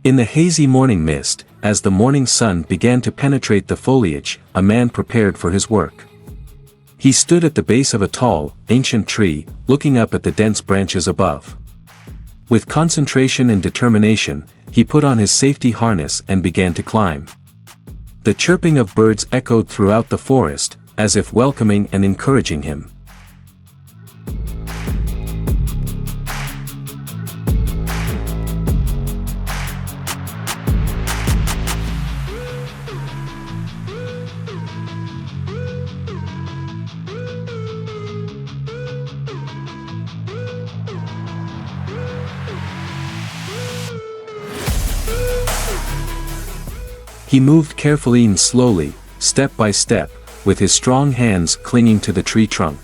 In the hazy morning mist, as the morning sun began to penetrate the foliage, a man prepared for his work. He stood at the base of a tall, ancient tree, looking up at the dense branches above. With concentration and determination, he put on his safety harness and began to climb. The chirping of birds echoed throughout the forest, as if welcoming and encouraging him. He moved carefully and slowly, step by step, with his strong hands clinging to the tree trunk.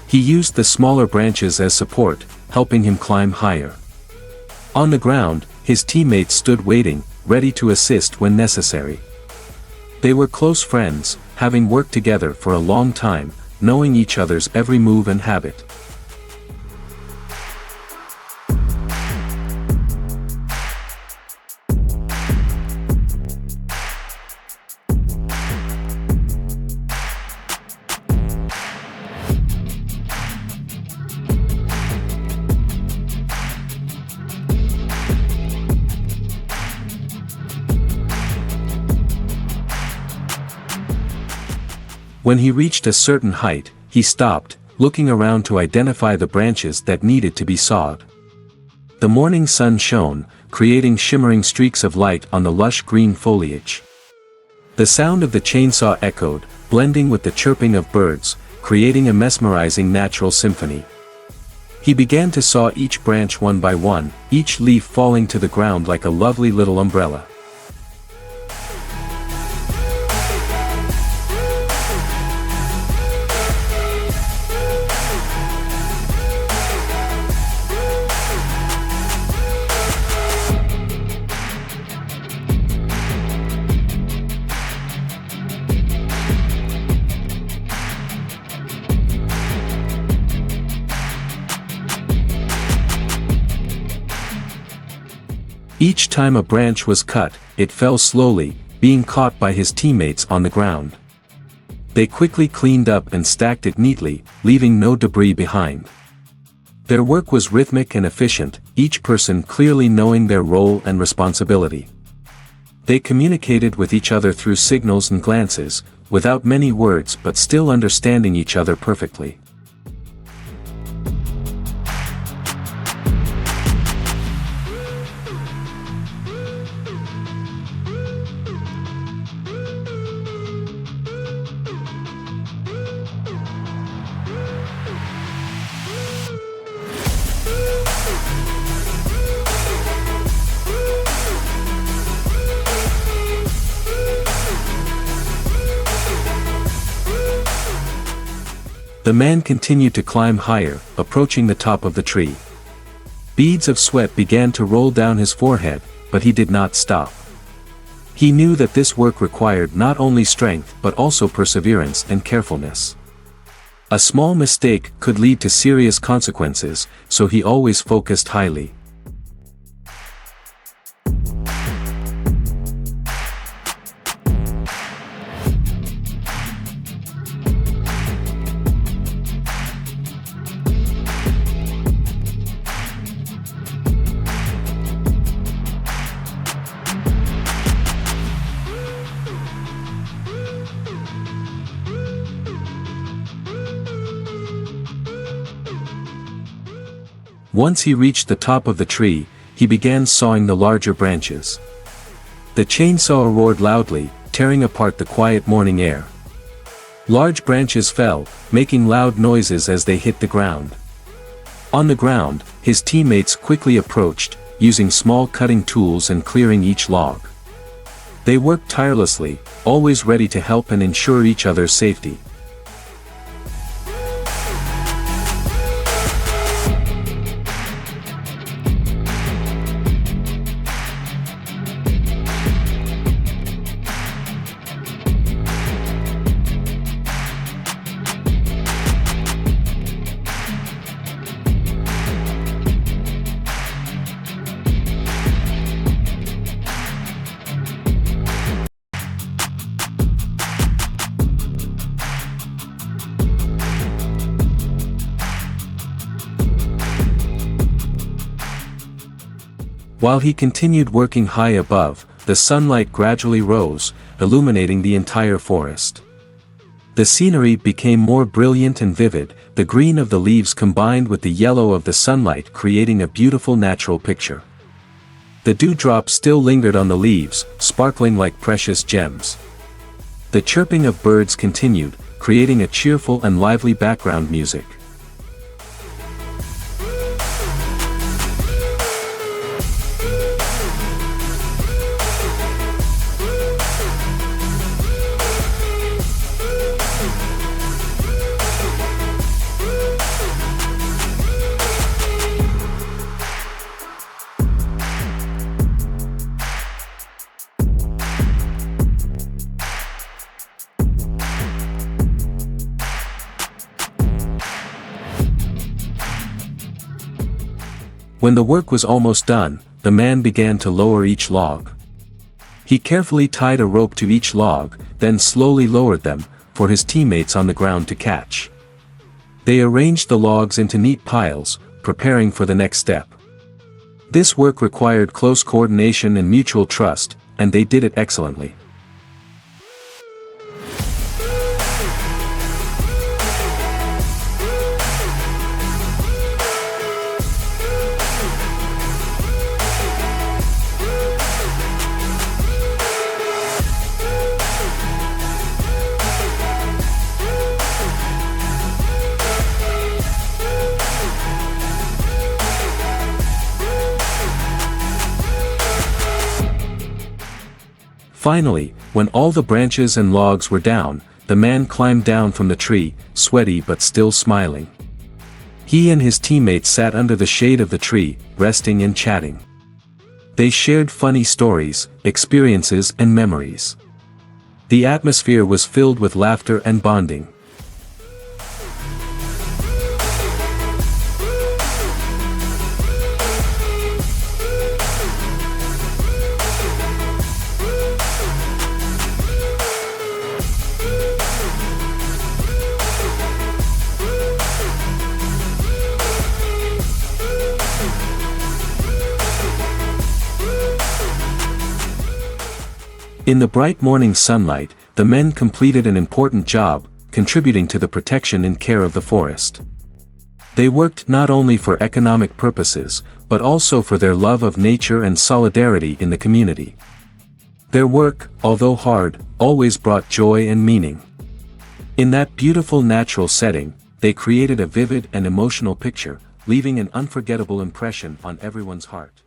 He used the smaller branches as support, helping him climb higher. On the ground, his teammates stood waiting, ready to assist when necessary. They were close friends, having worked together for a long time, knowing each other's every move and habit. When he reached a certain height, he stopped, looking around to identify the branches that needed to be sawed. The morning sun shone, creating shimmering streaks of light on the lush green foliage. The sound of the chainsaw echoed, blending with the chirping of birds, creating a mesmerizing natural symphony. He began to saw each branch one by one, each leaf falling to the ground like a lovely little umbrella. Each time a branch was cut, it fell slowly, being caught by his teammates on the ground. They quickly cleaned up and stacked it neatly, leaving no debris behind. Their work was rhythmic and efficient, each person clearly knowing their role and responsibility. They communicated with each other through signals and glances, without many words but still understanding each other perfectly. The man continued to climb higher, approaching the top of the tree. Beads of sweat began to roll down his forehead, but he did not stop. He knew that this work required not only strength but also perseverance and carefulness. A small mistake could lead to serious consequences, so he always focused highly. Once he reached the top of the tree, he began sawing the larger branches. The chainsaw roared loudly, tearing apart the quiet morning air. Large branches fell, making loud noises as they hit the ground. On the ground, his teammates quickly approached, using small cutting tools and clearing each log. They worked tirelessly, always ready to help and ensure each other's safety. While he continued working high above, the sunlight gradually rose, illuminating the entire forest. The scenery became more brilliant and vivid, the green of the leaves combined with the yellow of the sunlight creating a beautiful natural picture. The dewdrops still lingered on the leaves, sparkling like precious gems. The chirping of birds continued, creating a cheerful and lively background music. When the work was almost done, the man began to lower each log. He carefully tied a rope to each log, then slowly lowered them, for his teammates on the ground to catch. They arranged the logs into neat piles, preparing for the next step. This work required close coordination and mutual trust, and they did it excellently. Finally, when all the branches and logs were down, the man climbed down from the tree, sweaty but still smiling. He and his teammates sat under the shade of the tree, resting and chatting. They shared funny stories, experiences and memories. The atmosphere was filled with laughter and bonding. In the bright morning sunlight, the men completed an important job, contributing to the protection and care of the forest. They worked not only for economic purposes, but also for their love of nature and solidarity in the community. Their work, although hard, always brought joy and meaning. In that beautiful natural setting, they created a vivid and emotional picture, leaving an unforgettable impression on everyone's heart.